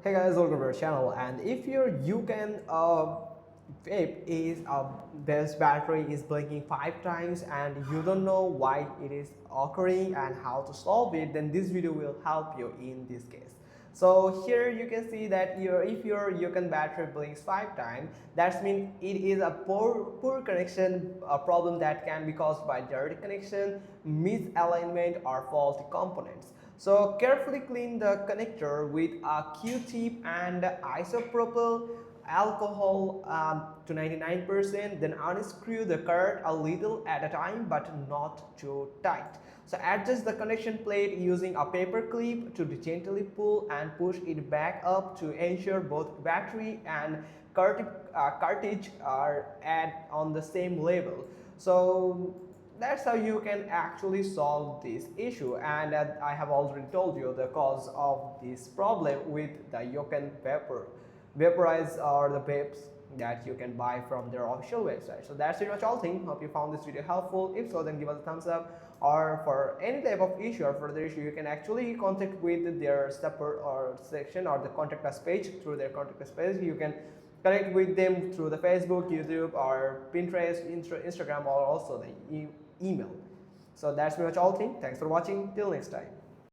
Hey guys, welcome to our channel. And if your Yocan vape is this battery is blinking 5 times and you don't know why it is occurring and how to solve it, then this video will help you in this case. So here you can see that if your Yocan battery blinks 5 times, that means it is a poor connection problem that can be caused by dirty connection, misalignment, or faulty components. So carefully clean the connector with a Q-tip and isopropyl alcohol to 99%, then unscrew the cord a little at a time but not too tight. So adjust the connection plate using a paper clip to gently pull and push it back up to ensure both battery and cartridge are on the same level. So that's how you can actually solve this issue, and I have already told you the cause of this problem with the Yocan vaporize or the vapes that you can buy from their official website. So that's pretty much all thing. Hope you found this video helpful. If so, then give us a thumbs up, or for any type of issue or further issue, you can actually contact with their support or section or the contact us page. Through their contact us page, you can connect with them through the Facebook, YouTube, or Pinterest, Instagram, or also the email. So that's pretty much all thing. Thanks for watching. Till next time.